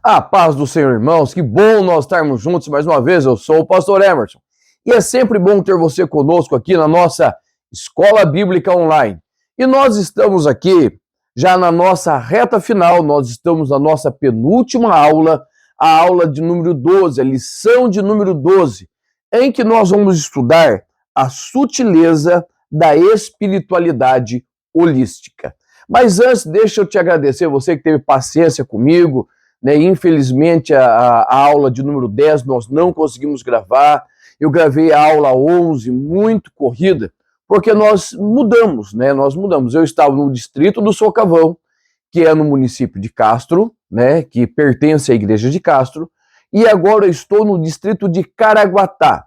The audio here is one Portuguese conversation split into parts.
A paz do Senhor, irmãos, que bom nós estarmos juntos mais uma vez. Eu sou o pastor Emerson e é sempre bom ter você conosco aqui na nossa Escola Bíblica Online. E nós estamos aqui já na nossa reta final, nós estamos na nossa penúltima aula, a aula de número 12, a lição de número 12, em que nós vamos estudar a sutileza da espiritualidade holística. Mas antes, deixa eu te agradecer, você que teve paciência comigo, né? Infelizmente, a aula de número 10 nós não conseguimos gravar. Eu gravei a aula 11, muito corrida, porque nós mudamos, né? Nós mudamos. Eu estava no distrito do Socavão, que é no município de Castro, né? Que pertence à igreja de Castro, e agora eu estou no distrito de Caraguatá,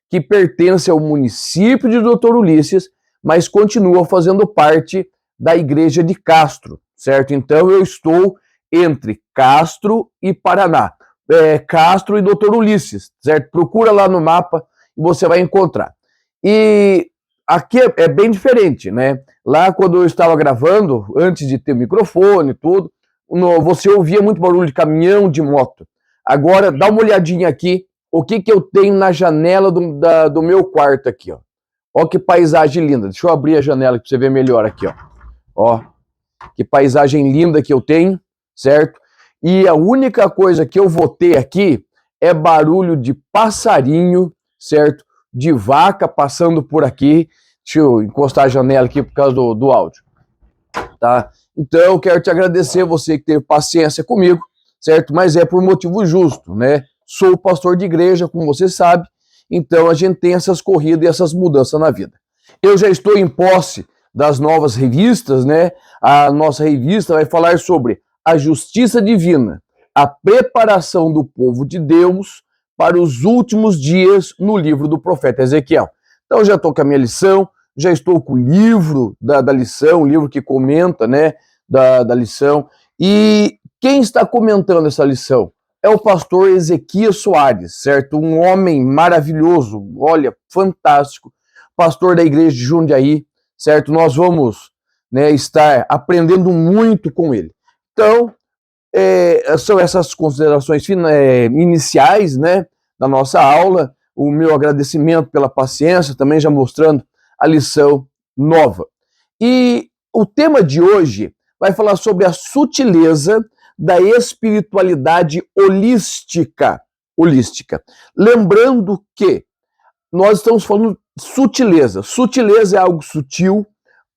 que pertence ao município de Doutor Ulisses, mas continua fazendo parte da igreja de Castro, certo? Então eu estou entre Castro e Paraná, Castro e Doutor Ulisses, certo? Procura lá no mapa e você vai encontrar. E aqui é bem diferente, né? Lá quando eu estava gravando, antes de ter microfone e tudo, você ouvia muito barulho de caminhão, de moto. Agora dá uma olhadinha aqui, o que eu tenho na janela do meu quarto aqui, ó. Ó que paisagem linda. Deixa eu abrir a janela para você ver melhor aqui, ó. Ó, que paisagem linda que eu tenho, certo? E a única coisa que eu vou ter aqui é barulho de passarinho, certo? De vaca passando por aqui. Deixa eu encostar a janela aqui por causa do áudio, tá? Então eu quero te agradecer, você que teve paciência comigo, certo? Mas é por motivo justo, né? Sou pastor de igreja, como você sabe, então a gente tem essas corridas e essas mudanças na vida. Eu já estou em posse das novas revistas, né? A nossa revista vai falar sobre a justiça divina, a preparação do povo de Deus para os últimos dias no livro do profeta Ezequiel. Então já estou com a minha lição, já estou com o livro da lição, o livro que comenta, né, da lição. E quem está comentando essa lição é o pastor Ezequias Soares, certo? Um homem maravilhoso, olha, fantástico, pastor da igreja de Jundiaí, certo? Nós vamos, né, estar aprendendo muito com ele. Então, são essas considerações iniciais, né, da nossa aula, o meu agradecimento pela paciência, também já mostrando a lição nova. E o tema de hoje vai falar sobre a sutileza da espiritualidade holística. Lembrando que nós estamos falando de sutileza. Sutileza é algo sutil,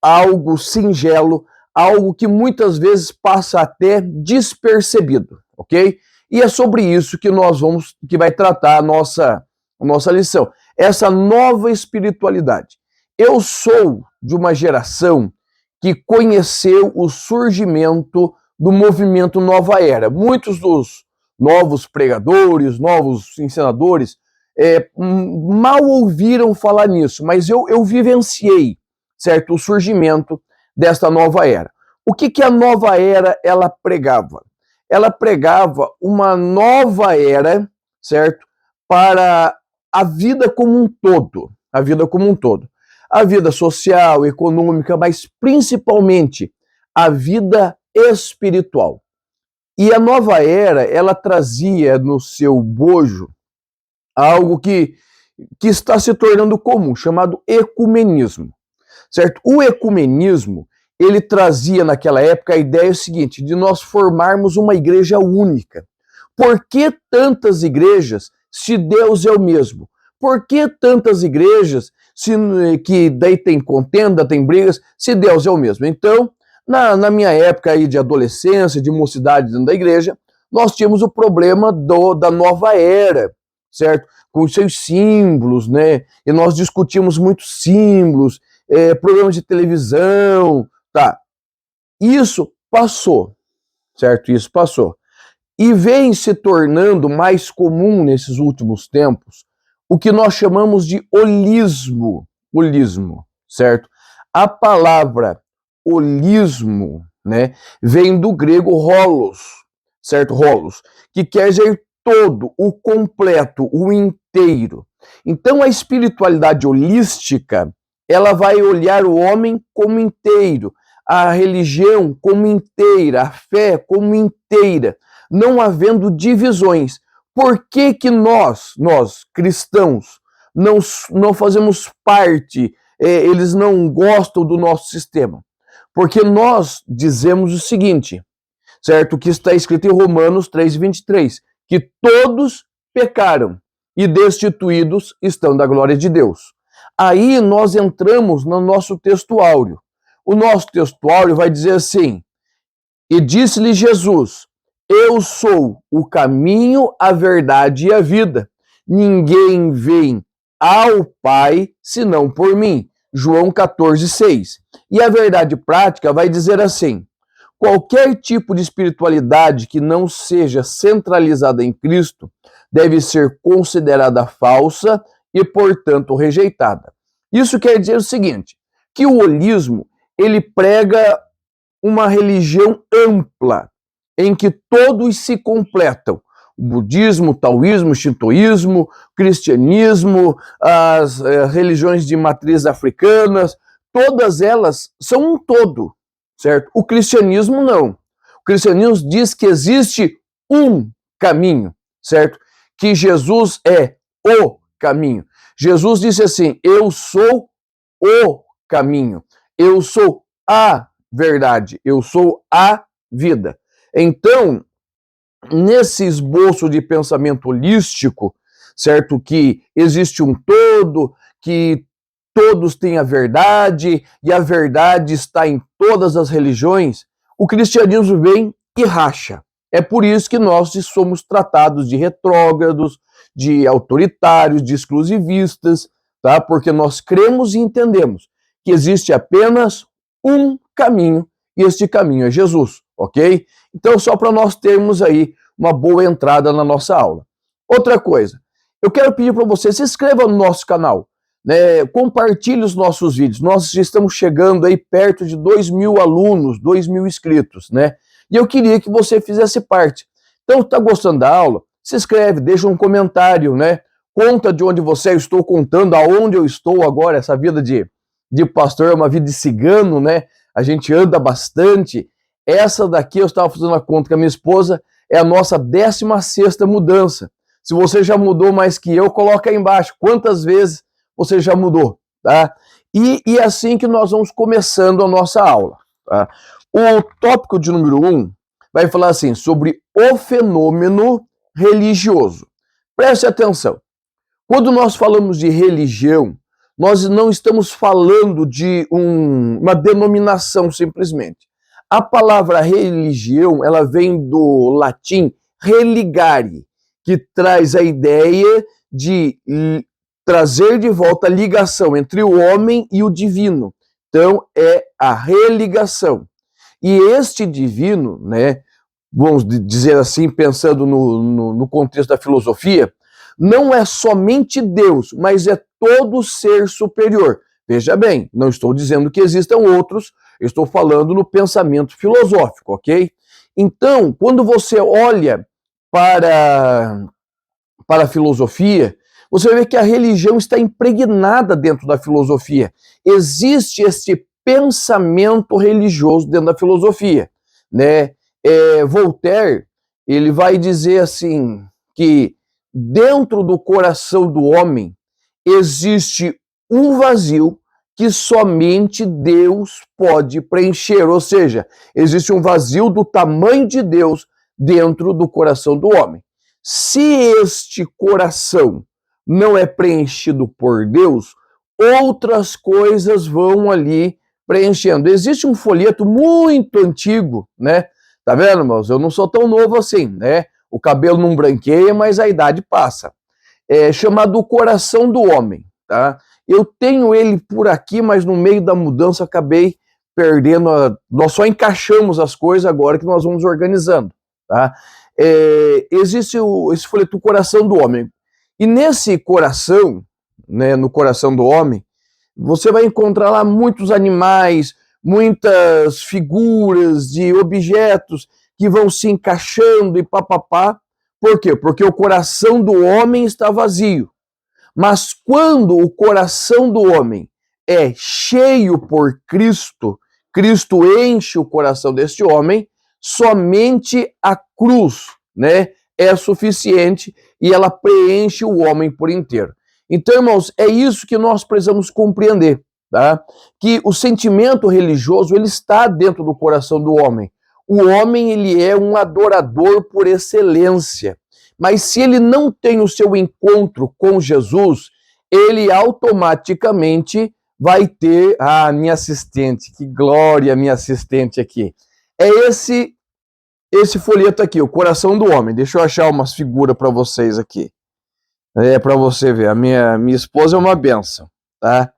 algo singelo, algo que muitas vezes passa até despercebido, ok? E é sobre isso que vai tratar a nossa lição. Essa nova espiritualidade. Eu sou de uma geração que conheceu o surgimento do movimento Nova Era. Muitos dos novos pregadores, novos ensinadores, mal ouviram falar nisso, mas eu vivenciei, certo, o surgimento desta nova era. O que a nova era ela pregava? Ela pregava uma nova era, certo, para a vida como um todo, a vida como um todo. A vida social, econômica, mas principalmente a vida espiritual. E a nova era, ela trazia no seu bojo algo que está se tornando comum, chamado ecumenismo. Certo? O ecumenismo, ele trazia naquela época a ideia seguinte, de nós formarmos uma igreja única. Por que tantas igrejas se Deus é o mesmo? Por que tantas igrejas que daí tem contenda, tem brigas, se Deus é o mesmo? Então, na minha época aí de adolescência, de mocidade dentro da igreja, nós tínhamos o problema da nova era, certo? Com os seus símbolos, né? E nós discutimos muitos símbolos, programas de televisão, tá? Isso passou, certo? Isso passou. E vem se tornando mais comum nesses últimos tempos o que nós chamamos de holismo, certo? A palavra holismo, né, vem do grego holos, certo? Holos, que quer dizer todo, o completo, o inteiro. Então a espiritualidade holística, ela vai olhar o homem como inteiro, a religião como inteira, a fé como inteira. não havendo divisões. Por que que nós cristãos, não fazemos parte, eles não gostam do nosso sistema? Porque nós dizemos o seguinte, certo? Que está escrito em Romanos 3:23, que todos pecaram e destituídos estão da glória de Deus. Aí nós entramos no nosso texto áureo. O nosso texto áureo vai dizer assim: e disse-lhe Jesus, eu sou o caminho, a verdade e a vida. Ninguém vem ao Pai senão por mim. João 14:6. E a verdade prática vai dizer assim: qualquer tipo de espiritualidade que não seja centralizada em Cristo deve ser considerada falsa e, portanto, rejeitada. Isso quer dizer o seguinte, que o holismo, ele prega uma religião ampla, em que todos se completam. O budismo, o taoísmo, o shintoísmo, o cristianismo, as religiões de matriz africanas, todas elas são um todo, certo? O cristianismo não. O cristianismo diz que existe um caminho, certo? Que Jesus é o caminho. Jesus disse assim, eu sou o caminho, eu sou a verdade, eu sou a vida. Então, nesse esboço de pensamento holístico, certo? Que existe um todo, que todos têm a verdade, e a verdade está em todas as religiões, o cristianismo vem e racha. É por isso que nós somos tratados de retrógrados, de autoritários, de exclusivistas, tá? Porque nós cremos e entendemos que existe apenas um caminho, e este caminho é Jesus, ok? Então, só para nós termos aí uma boa entrada na nossa aula. Outra coisa, eu quero pedir para você, se inscreva no nosso canal, né? Compartilhe os nossos vídeos. Nós já estamos chegando aí perto de 2.000 alunos, 2.000 inscritos, né? E eu queria que você fizesse parte. Então, está gostando da aula? Se inscreve, deixa um comentário, né? Conta de onde você é, eu estou contando aonde eu estou agora, essa vida de pastor é uma vida de cigano, né? A gente anda bastante. Essa daqui, eu estava fazendo a conta com a minha esposa, é a nossa 16ª mudança. Se você já mudou mais que eu, coloca aí embaixo quantas vezes você já mudou, tá? E é assim que nós vamos começando a nossa aula, tá? O tópico de número 1 vai falar assim, sobre o fenômeno religioso. Preste atenção. Quando nós falamos de religião, nós não estamos falando de uma denominação simplesmente. A palavra religião, ela vem do latim religare, que traz a ideia de trazer de volta a ligação entre o homem e o divino. Então, é a religação. E este divino, né, vamos dizer assim, pensando no contexto da filosofia, não é somente Deus, mas é todo ser superior. Veja bem, não estou dizendo que existam outros, eu estou falando no pensamento filosófico, ok? Então, quando você olha para a filosofia, você vai ver que a religião está impregnada dentro da filosofia. Existe esse pensamento religioso dentro da filosofia, né? Voltaire, ele vai dizer assim, que dentro do coração do homem existe um vazio que somente Deus pode preencher, ou seja, existe um vazio do tamanho de Deus dentro do coração do homem. Se este coração não é preenchido por Deus, outras coisas vão ali preenchendo. Existe um folheto muito antigo, né? Tá vendo, irmãos? Eu não sou tão novo assim, né? O cabelo não branqueia, mas a idade passa. É chamado O Coração do Homem, tá? Eu tenho ele por aqui, mas no meio da mudança acabei perdendo. Nós só encaixamos as coisas agora que nós vamos organizando, tá? Existe esse folheto O Coração do Homem. E nesse coração, né, no coração do homem, você vai encontrar lá muitos animais, muitas figuras de objetos que vão se encaixando e papapá. Por quê? Porque o coração do homem está vazio. Mas quando o coração do homem é cheio por Cristo, Cristo enche o coração deste homem, somente a cruz né, é suficiente e ela preenche o homem por inteiro. Então, irmãos, é isso que nós precisamos compreender, tá? Que o sentimento religioso, ele está dentro do coração do homem. O homem, ele é um adorador por excelência. Mas se ele não tem o seu encontro com Jesus, ele automaticamente vai ter... Ah, minha assistente, que glória, minha assistente aqui. É esse folheto aqui, o coração do homem. Deixa eu achar umas figuras para vocês aqui. É para você ver. A minha esposa é uma benção, tá?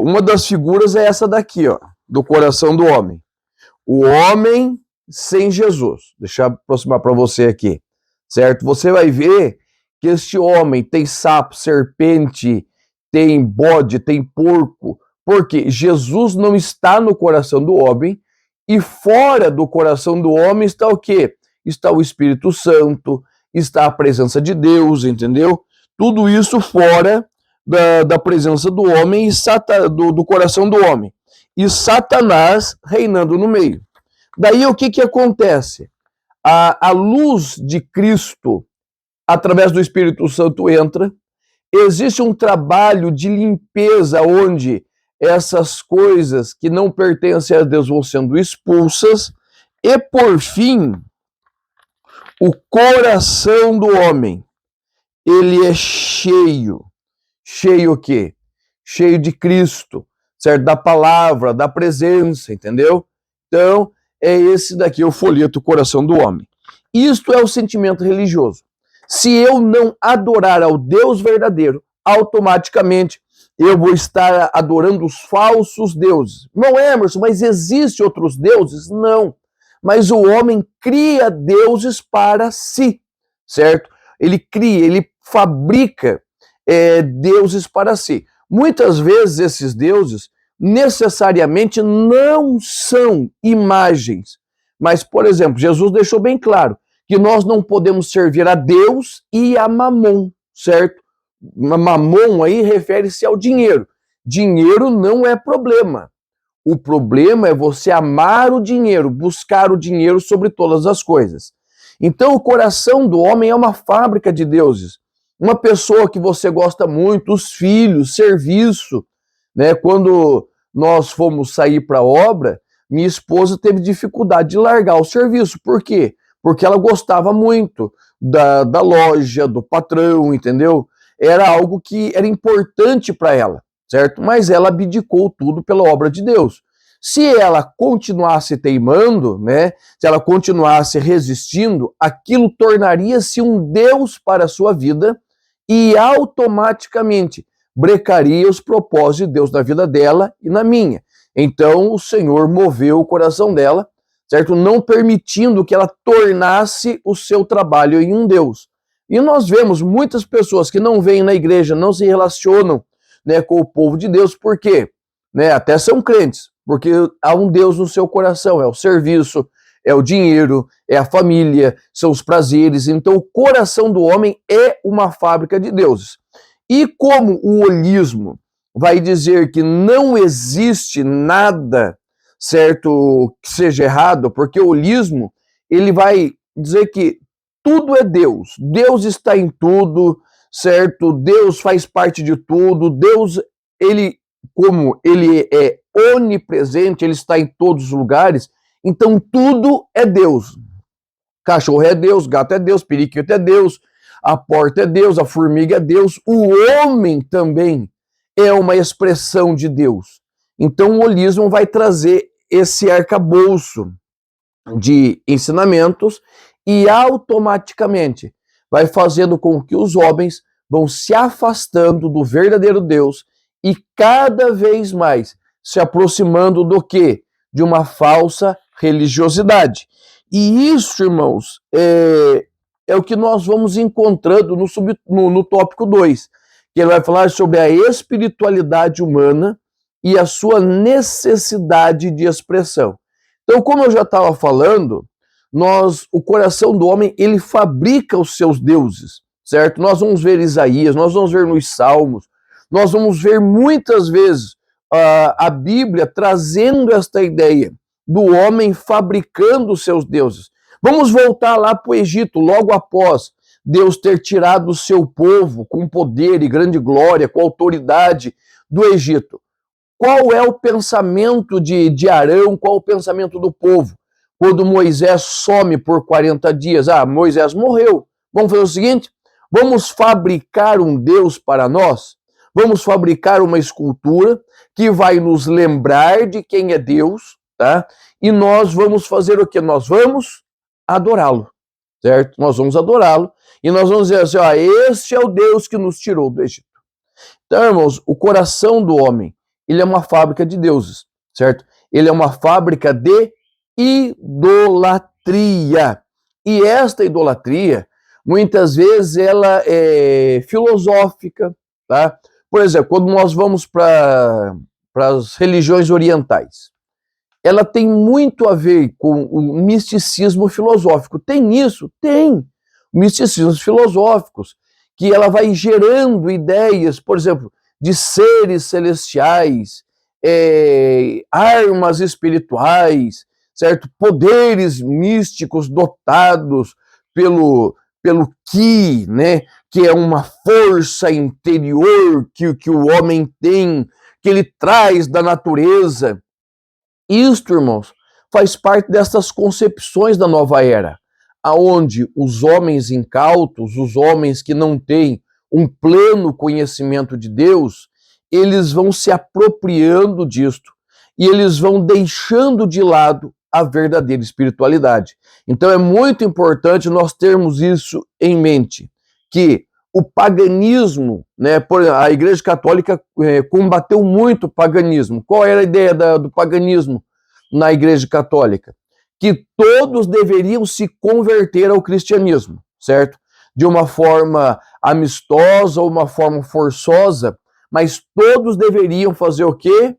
Uma das figuras é essa daqui, ó, do coração do homem. O homem sem Jesus. Deixa eu aproximar para você aqui, certo? Você vai ver que este homem tem sapo, serpente, tem bode, tem porco, porque Jesus não está no coração do homem, e fora do coração do homem está o quê? Está o Espírito Santo, está a presença de Deus, entendeu? Tudo isso fora da presença do homem e do coração do homem. E Satanás reinando no meio. Daí o que acontece? A luz de Cristo, através do Espírito Santo, entra. Existe um trabalho de limpeza onde essas coisas que não pertencem a Deus vão sendo expulsas. E, por fim, o coração do homem, ele é cheio. Cheio o quê? Cheio de Cristo, certo? Da palavra, da presença, entendeu? Então, é esse daqui, o folheto, o coração do homem. Isto é o sentimento religioso. Se eu não adorar ao Deus verdadeiro, automaticamente eu vou estar adorando os falsos deuses. Não, Emerson, mas existem outros deuses? Não. Mas o homem cria deuses para si, certo? Ele cria, ele fabrica deuses para si. Muitas vezes esses deuses necessariamente não são imagens. Mas, por exemplo, Jesus deixou bem claro que nós não podemos servir a Deus e a Mamon, certo? Mamon aí refere-se ao dinheiro. Dinheiro não é problema. O problema é você amar o dinheiro, buscar o dinheiro sobre todas as coisas. Então, o coração do homem é uma fábrica de deuses. Uma pessoa que você gosta muito, os filhos, serviço, né? Quando nós fomos sair para a obra, minha esposa teve dificuldade de largar o serviço. Por quê? Porque ela gostava muito da loja, do patrão, entendeu? Era algo que era importante para ela, certo? Mas ela abdicou tudo pela obra de Deus. Se ela continuasse teimando, né? Se ela continuasse resistindo, aquilo tornaria-se um Deus para a sua vida e automaticamente brecaria os propósitos de Deus na vida dela e na minha. Então o Senhor moveu o coração dela, certo? Não permitindo que ela tornasse o seu trabalho em um Deus. E nós vemos muitas pessoas que não vêm na igreja, não se relacionam, né, com o povo de Deus, por quê? Né, até são crentes, porque há um Deus no seu coração, é o serviço, é o dinheiro, é a família, são os prazeres. Então o coração do homem é uma fábrica de deuses. E como o holismo vai dizer que não existe nada, certo, que seja errado, porque o holismo, ele vai dizer que tudo é Deus. Deus está em tudo, certo? Deus faz parte de tudo. Deus, ele, como ele é onipresente, ele está em todos os lugares, então tudo é Deus. Cachorro é Deus, gato é Deus, periquito é Deus, a porta é Deus, a formiga é Deus, o homem também é uma expressão de Deus. Então o holismo vai trazer esse arcabouço de ensinamentos e automaticamente vai fazendo com que os homens vão se afastando do verdadeiro Deus e cada vez mais se aproximando do quê? De uma falsa religiosidade. E isso, irmãos, é o que nós vamos encontrando no tópico 2, que ele vai falar sobre a espiritualidade humana e a sua necessidade de expressão. Então, como eu já estava falando, o coração do homem, ele fabrica os seus deuses, certo? Nós vamos ver Isaías, nós vamos ver nos Salmos, nós vamos ver muitas vezes a Bíblia trazendo esta ideia do homem fabricando os seus deuses. Vamos voltar lá para o Egito, logo após Deus ter tirado o seu povo com poder e grande glória, com autoridade do Egito. Qual é o pensamento de Arão, qual o pensamento do povo? Quando Moisés some por 40 dias, Moisés morreu. Vamos fazer o seguinte, vamos fabricar um Deus para nós, vamos fabricar uma escultura que vai nos lembrar de quem é Deus, tá? E nós vamos fazer o quê? Nós vamos adorá-lo, certo? Nós vamos adorá-lo e nós vamos dizer assim, este é o Deus que nos tirou do Egito. Então, irmãos, o coração do homem, ele é uma fábrica de deuses, certo? Ele é uma fábrica de idolatria. E esta idolatria, muitas vezes, ela é filosófica, tá? Por exemplo, quando nós vamos para as religiões orientais, ela tem muito a ver com o misticismo filosófico. Tem isso? Tem. Misticismos filosóficos, que ela vai gerando ideias, por exemplo, de seres celestiais, armas espirituais, certo? Poderes místicos dotados pelo Ki, né? Que é uma força interior que o homem tem, que ele traz da natureza. Isto, irmãos, faz parte dessas concepções da nova era, aonde os homens incautos, os homens que não têm um pleno conhecimento de Deus, eles vão se apropriando disto e eles vão deixando de lado a verdadeira espiritualidade. Então é muito importante nós termos isso em mente, que o paganismo, né, a Igreja Católica combateu muito o paganismo. Qual era a ideia do paganismo na Igreja Católica? Que todos deveriam se converter ao cristianismo, certo? De uma forma amistosa ou uma forma forçosa, mas todos deveriam fazer o quê?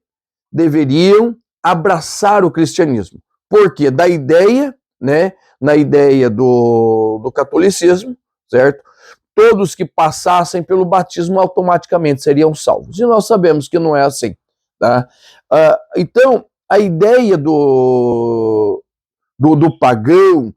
Deveriam abraçar o cristianismo. Por quê? Da ideia, né, na ideia do catolicismo, certo? Todos que passassem pelo batismo automaticamente seriam salvos. E nós sabemos que não é assim, tá? Então, a ideia do pagão,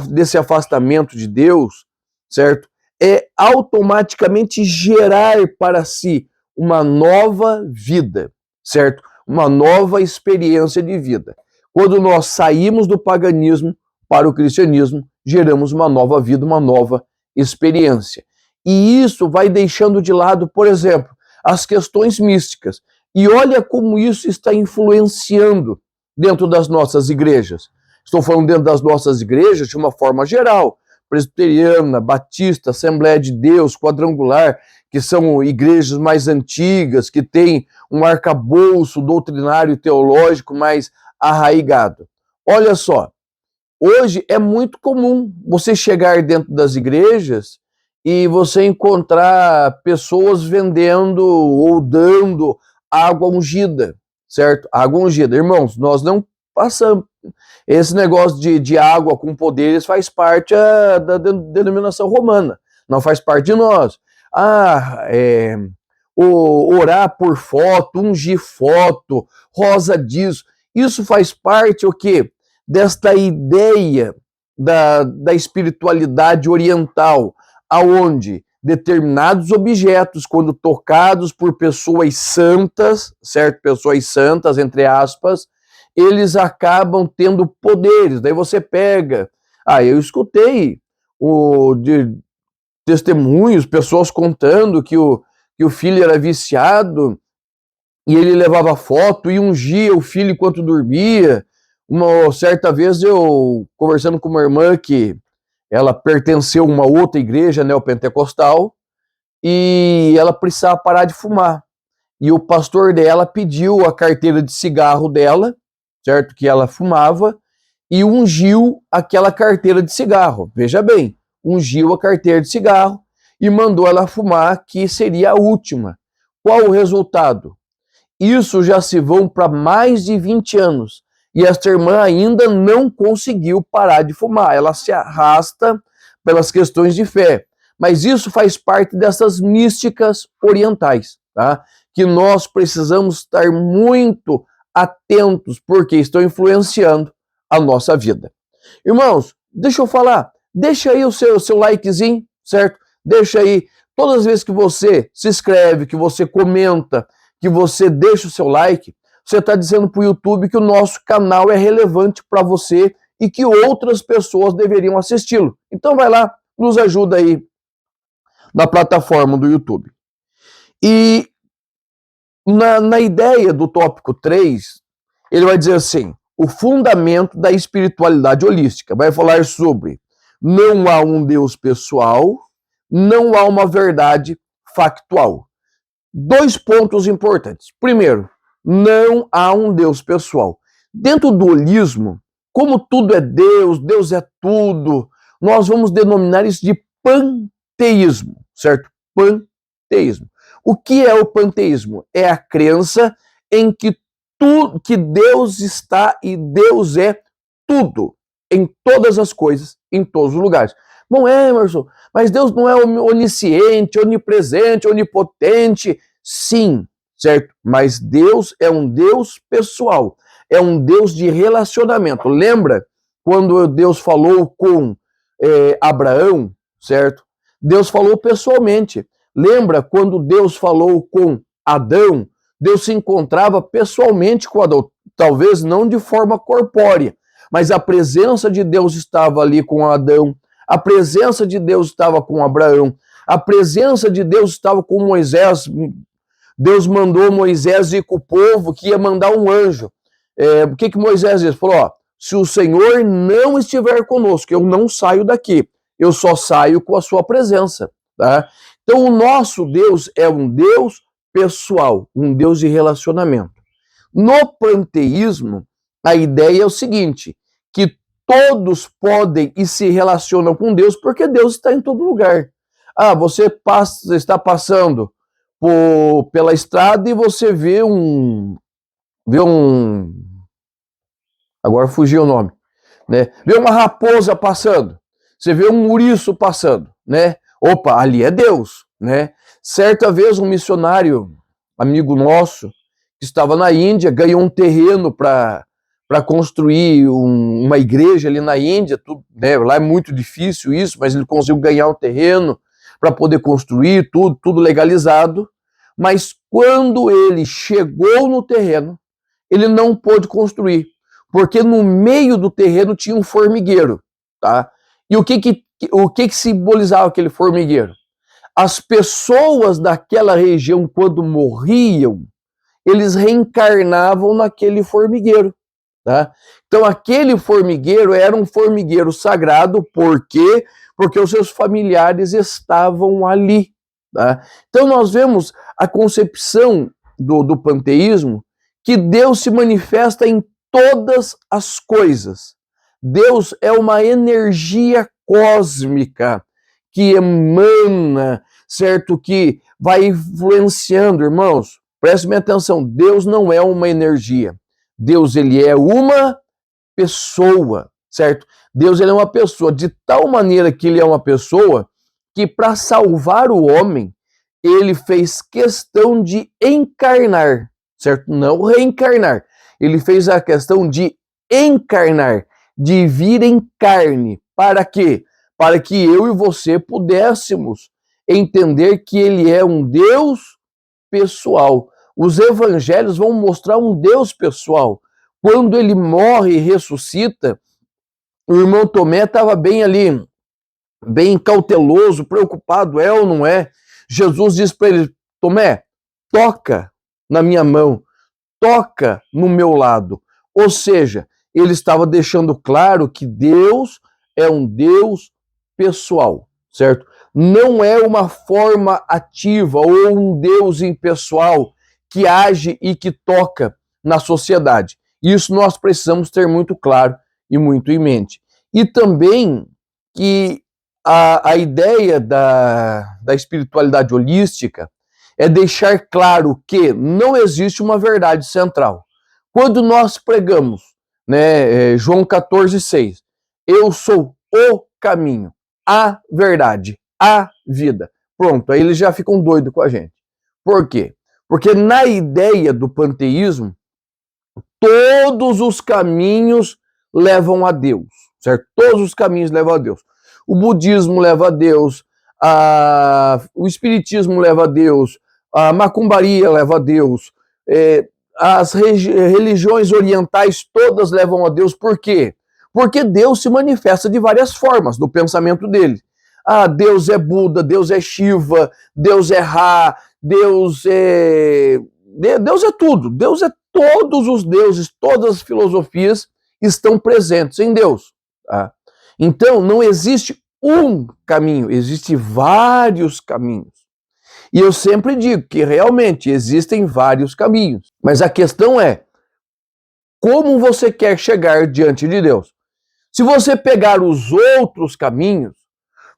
desse afastamento de Deus, certo? É automaticamente gerar para si uma nova vida, certo? Uma nova experiência de vida. Quando nós saímos do paganismo para o cristianismo, geramos uma nova vida, uma nova experiência. E isso vai deixando de lado, por exemplo, as questões místicas. E olha como isso está influenciando dentro das nossas igrejas. Estou falando dentro das nossas igrejas de uma forma geral, presbiteriana, batista, Assembleia de Deus, quadrangular, que são igrejas mais antigas, que têm um arcabouço doutrinário e teológico mais arraigado. Olha só, hoje é muito comum você chegar dentro das igrejas e você encontrar pessoas vendendo ou dando água ungida, certo? Água ungida. Irmãos, nós não passamos. Esse negócio de água com poderes faz parte da denominação romana, não faz parte de nós. Orar por foto, ungir foto, rosa disso, isso faz parte o quê? Desta ideia da espiritualidade oriental, aonde determinados objetos, quando tocados por pessoas santas, certo? Pessoas santas, entre aspas, eles acabam tendo poderes. Daí você pega... eu escutei de testemunhos, pessoas contando que o filho era viciado e ele levava foto e ungia o filho enquanto dormia. Uma certa vez eu, conversando com uma irmã que ela pertenceu a uma outra igreja neopentecostal e ela precisava parar de fumar. E o pastor dela pediu a carteira de cigarro dela, certo? Que ela fumava, e ungiu aquela carteira de cigarro. Veja bem, ungiu a carteira de cigarro e mandou ela fumar, que seria a última. Qual o resultado? Isso já se vão para mais de 20 anos. E esta irmã ainda não conseguiu parar de fumar. Ela se arrasta pelas questões de fé. Mas isso faz parte dessas místicas orientais, tá? Que nós precisamos estar muito atentos, porque estão influenciando a nossa vida. Irmãos, deixa eu falar, deixa aí o seu likezinho, certo? Deixa aí, todas as vezes que você se inscreve, que você comenta, que você deixa o seu like, você está dizendo para o YouTube que o nosso canal é relevante para você e que outras pessoas deveriam assisti-lo. Então vai lá, nos ajuda aí na plataforma do YouTube. E na ideia do tópico 3, ele vai dizer assim, o fundamento da espiritualidade holística. Vai falar sobre não há um Deus pessoal, não há uma verdade factual. 2 pontos importantes. Primeiro, não há um Deus pessoal. Dentro do holismo, como tudo é Deus, Deus é tudo, nós vamos denominar isso de panteísmo, certo? Panteísmo. O que é o panteísmo? É a crença em que Deus está e Deus é tudo, em todas as coisas, em todos os lugares. Bom, Emerson, mas Deus não é onisciente, onipresente, onipotente? Sim, certo? Mas Deus é um Deus pessoal, é um Deus de relacionamento. Lembra quando Deus falou com Abraão, certo? Deus falou pessoalmente. Lembra quando Deus falou com Adão? Deus se encontrava pessoalmente com Adão, talvez não de forma corpórea, mas a presença de Deus estava ali com Adão, a presença de Deus estava com Abraão, a presença de Deus estava com Moisés. Deus mandou Moisés ir com o povo que ia mandar um anjo. O que Moisés disse? Falou, ó, se o Senhor não estiver conosco, eu não saio daqui, eu só saio com a sua presença. Tá? Então o nosso Deus é um Deus pessoal, um Deus de relacionamento. No panteísmo, a ideia é o seguinte, que todos podem e se relacionam com Deus porque Deus está em todo lugar. Ah, você está passando pela estrada e você vê um... Agora fugiu o nome. Né? Vê uma raposa passando, você vê um ouriço passando, né? Opa, ali é Deus, né? Certa vez um missionário, amigo nosso, que estava na Índia, ganhou um terreno para construir uma igreja ali na Índia, tudo, né? Lá é muito difícil isso, mas ele conseguiu ganhar um terreno para poder construir, tudo legalizado, mas quando ele chegou no terreno, ele não pôde construir, porque no meio do terreno tinha um formigueiro, tá? E o que simbolizava aquele formigueiro? As pessoas daquela região, quando morriam, eles reencarnavam naquele formigueiro, tá? Então aquele formigueiro era um formigueiro sagrado, por quê? Porque os seus familiares estavam ali, tá? Então nós vemos a concepção do panteísmo, que Deus se manifesta em todas as coisas. Deus é uma energia cósmica que emana, certo? Que vai influenciando, irmãos. Prestem atenção, Deus não é uma energia. Deus, ele é uma pessoa, certo? Deus, ele é uma pessoa, de tal maneira que ele é uma pessoa, que para salvar o homem, ele fez questão de encarnar, certo? Não reencarnar. Ele fez a questão de encarnar, de vir em carne. Para quê? Para que eu e você pudéssemos entender que ele é um Deus pessoal. Os evangelhos vão mostrar um Deus pessoal. Quando ele morre e ressuscita, o irmão Tomé estava bem ali, bem cauteloso, preocupado, é ou não é? Jesus diz para ele, Tomé, toca na minha mão, toca no meu lado. Ou seja, ele estava deixando claro que Deus é um Deus pessoal, certo? Não é uma forma ativa ou um Deus impessoal que age e que toca na sociedade. Isso nós precisamos ter muito claro e muito em mente. E também que a ideia da espiritualidade holística é deixar claro que não existe uma verdade central. Quando nós pregamos, né, João 14,6, eu sou o caminho, a verdade, a vida. Pronto, aí eles já ficam doidos com a gente. Por quê? Porque na ideia do panteísmo, todos os caminhos levam a Deus. certo? Todos os caminhos levam a Deus. O budismo leva a Deus, o espiritismo leva a Deus, a macumbaria leva a Deus, as religiões orientais todas levam a Deus. Por quê? Porque Deus se manifesta de várias formas no pensamento dele. Deus é Buda, Deus é Shiva, Deus é Ra, Deus é tudo. Deus é todos os deuses, todas as filosofias estão presentes em Deus. Tá? Então, não existe um caminho, existem vários caminhos. E eu sempre digo que realmente existem vários caminhos. Mas a questão é, como você quer chegar diante de Deus? Se você pegar os outros caminhos,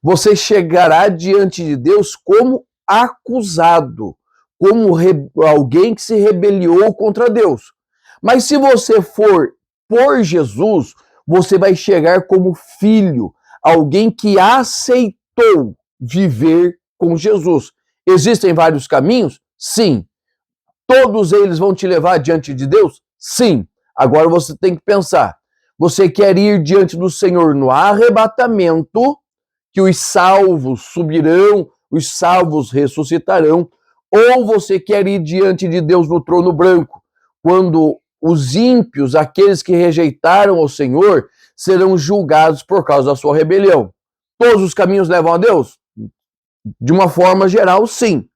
você chegará diante de Deus como acusado, como alguém que se rebeliou contra Deus. Mas se você for por Jesus, você vai chegar como filho, alguém que aceitou viver com Jesus. Existem vários caminhos? Sim. Todos eles vão te levar diante de Deus? Sim. Agora você tem que pensar, você quer ir diante do Senhor no arrebatamento, que os salvos subirão, os salvos ressuscitarão, ou você quer ir diante de Deus no trono branco, quando os ímpios, aqueles que rejeitaram o Senhor, serão julgados por causa da sua rebelião. Todos os caminhos levam a Deus? De uma forma geral, sim.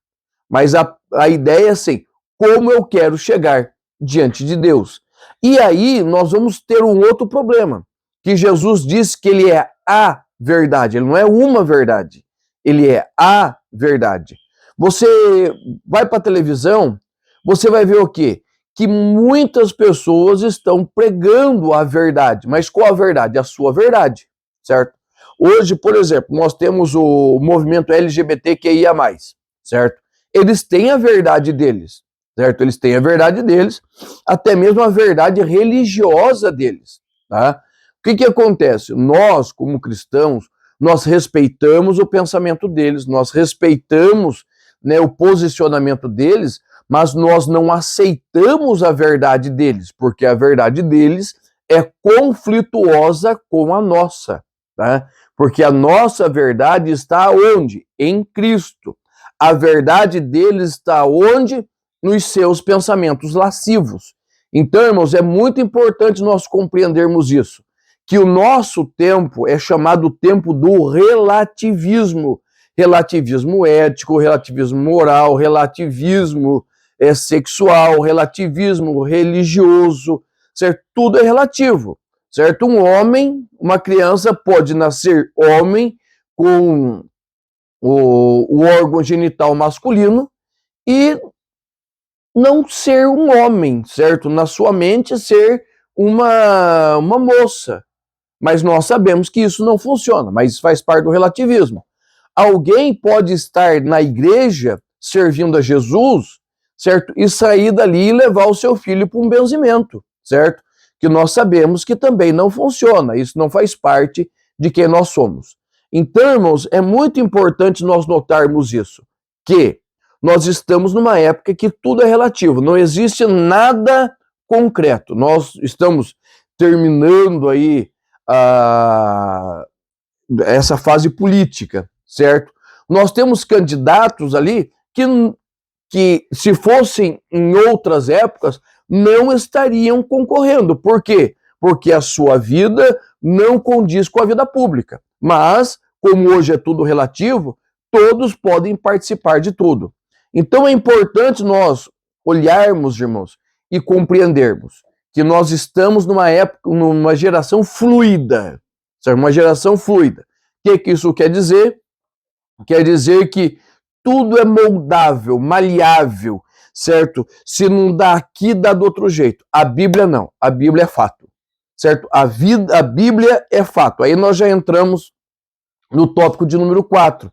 Mas a ideia é assim, como eu quero chegar diante de Deus? E aí nós vamos ter um outro problema, que Jesus disse que ele é a verdade, ele não é uma verdade, ele é a verdade. Você vai para a televisão, você vai ver o quê? Que muitas pessoas estão pregando a verdade, mas qual a verdade? A sua verdade, certo? Hoje, por exemplo, nós temos o movimento LGBTQIA+, certo? Eles têm a verdade deles, certo? Eles têm a verdade deles, até mesmo a verdade religiosa deles, tá? O que acontece? Nós, como cristãos, nós respeitamos o pensamento deles, nós respeitamos, né, o posicionamento deles, mas nós não aceitamos a verdade deles, porque a verdade deles é conflituosa com a nossa, tá? Porque a nossa verdade está onde? Em Cristo. A verdade deles está onde? Nos seus pensamentos lascivos. Então, irmãos, é muito importante nós compreendermos isso, que o nosso tempo é chamado tempo do relativismo. Relativismo ético, relativismo moral, relativismo sexual, relativismo religioso, certo? Tudo é relativo, certo? Um homem, uma criança pode nascer homem com o órgão genital masculino e não ser um homem, certo? Na sua mente ser uma moça. Mas nós sabemos que isso não funciona, mas isso faz parte do relativismo. Alguém pode estar na igreja servindo a Jesus, certo? E sair dali e levar o seu filho para um benzimento, certo? Que nós sabemos que também não funciona, isso não faz parte de quem nós somos. Então, irmãos, é muito importante nós notarmos isso, que nós estamos numa época que tudo é relativo, não existe nada concreto. Nós estamos terminando aí essa fase política, certo? Nós temos candidatos ali que se fossem em outras épocas, não estariam concorrendo. Por quê? Porque a sua vida não condiz com a vida pública. Mas, como hoje é tudo relativo, todos podem participar de tudo. Então é importante nós olharmos, irmãos, e compreendermos que nós estamos numa época, numa geração fluida, certo? Uma geração fluida. O que isso quer dizer? Quer dizer que tudo é moldável, maleável, certo? Se não dá aqui, dá do outro jeito. A Bíblia não, a Bíblia é fato, certo? A Bíblia é fato. Aí nós já entramos no tópico de número 4,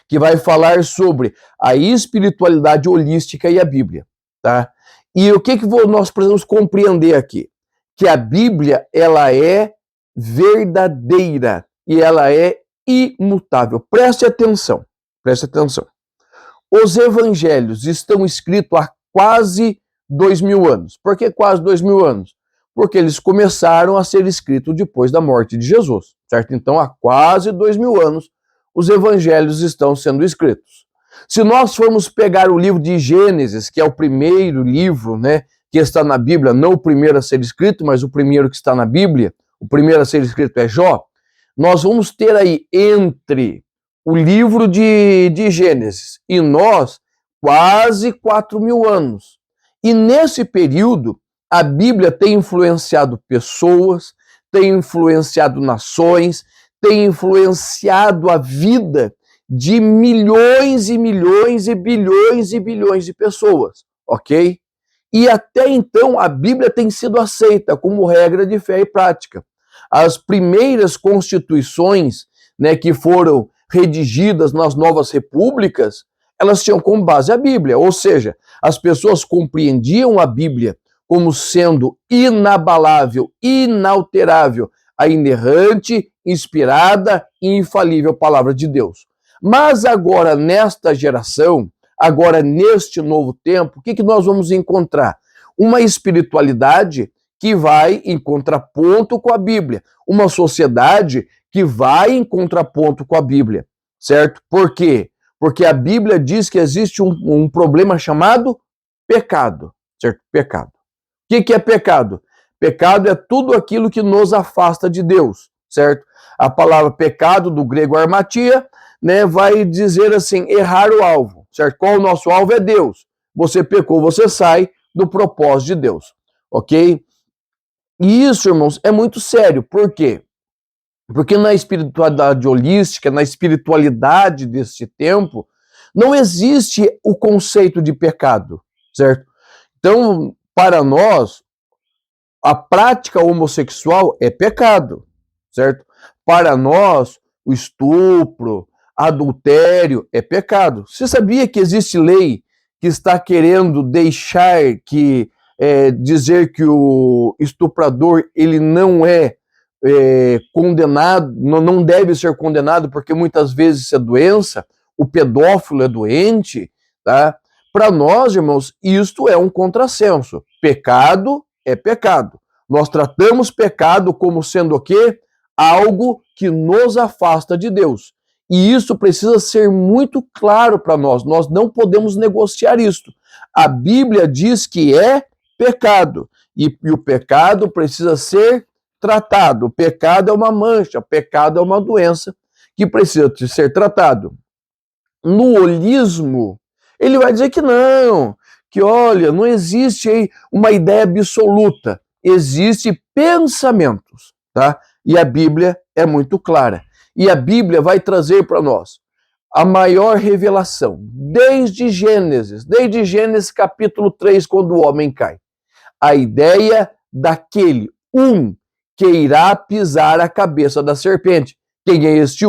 que vai falar sobre a espiritualidade holística e a Bíblia, tá? E o que nós precisamos compreender aqui? Que a Bíblia, ela é verdadeira e ela é imutável. Preste atenção, preste atenção. Os evangelhos estão escritos há quase 2000 anos. Por que quase 2000 anos? Porque eles começaram a ser escritos depois da morte de Jesus, certo? Então, há quase 2000 anos, os evangelhos estão sendo escritos. Se nós formos pegar o livro de Gênesis, que é o primeiro livro, né, que está na Bíblia, não o primeiro a ser escrito, mas o primeiro que está na Bíblia, o primeiro a ser escrito é Jó, nós vamos ter aí entre o livro de Gênesis e nós quase 4000 anos. E nesse período, a Bíblia tem influenciado pessoas, tem influenciado nações, tem influenciado a vida de milhões e milhões e bilhões de pessoas, ok? E até então a Bíblia tem sido aceita como regra de fé e prática. As primeiras constituições, né, que foram redigidas nas novas repúblicas, elas tinham como base a Bíblia, ou seja, as pessoas compreendiam a Bíblia como sendo inabalável, inalterável, a inerrante, inspirada e infalível palavra de Deus. Mas agora, nesta geração, agora neste novo tempo, o que nós vamos encontrar? Uma espiritualidade que vai em contraponto com a Bíblia, uma sociedade que vai em contraponto com a Bíblia, certo? Por quê? Porque a Bíblia diz que existe um problema chamado pecado, certo? Pecado. O que é pecado? Pecado é tudo aquilo que nos afasta de Deus, certo? A palavra pecado, do grego armatia, né, vai dizer assim, errar o alvo, certo? Qual o nosso alvo? É Deus. Você pecou, você sai do propósito de Deus, ok? E isso, irmãos, é muito sério. Por quê? Porque na espiritualidade holística, na espiritualidade deste tempo, não existe o conceito de pecado, certo? Então, para nós, a prática homossexual é pecado, certo? Para nós, o estupro, adultério é pecado. Você sabia que existe lei que está querendo deixar que dizer que o estuprador ele não é condenado, não deve ser condenado porque muitas vezes isso é doença, o pedófilo é doente, tá? Para nós, irmãos, isto é um contrassenso. Pecado é pecado. Nós tratamos pecado como sendo o quê? Algo que nos afasta de Deus. E isso precisa ser muito claro para nós. Nós não podemos negociar isso. A Bíblia diz que é pecado. E o pecado precisa ser tratado. O pecado é uma mancha, o pecado é uma doença que precisa ser tratado. No holismo, ele vai dizer que não, que olha, não existe aí uma ideia absoluta, existe pensamentos, tá? E a Bíblia é muito clara. E a Bíblia vai trazer para nós a maior revelação, desde Gênesis capítulo 3, quando o homem cai. A ideia daquele que irá pisar a cabeça da serpente. Quem é este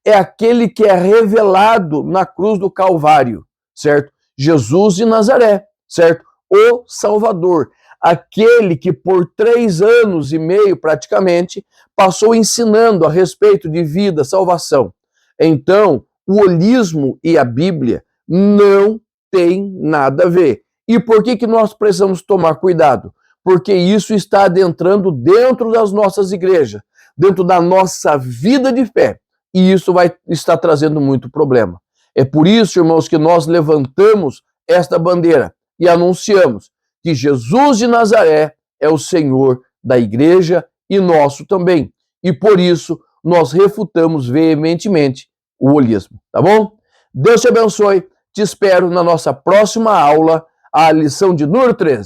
é aquele que é revelado na cruz do Calvário, certo? Jesus de Nazaré, certo? O Salvador, aquele que por 3 anos e meio praticamente passou ensinando a respeito de vida, salvação. Então, o holismo e a Bíblia não tem nada a ver. E por que nós precisamos tomar cuidado? Porque isso está adentrando dentro das nossas igrejas, dentro da nossa vida de fé. E isso vai estar trazendo muito problema. É por isso, irmãos, que nós levantamos esta bandeira e anunciamos que Jesus de Nazaré é o Senhor da igreja e nosso também. E por isso, nós refutamos veementemente o holismo, tá bom? Deus te abençoe, te espero na nossa próxima aula, a lição de número 13.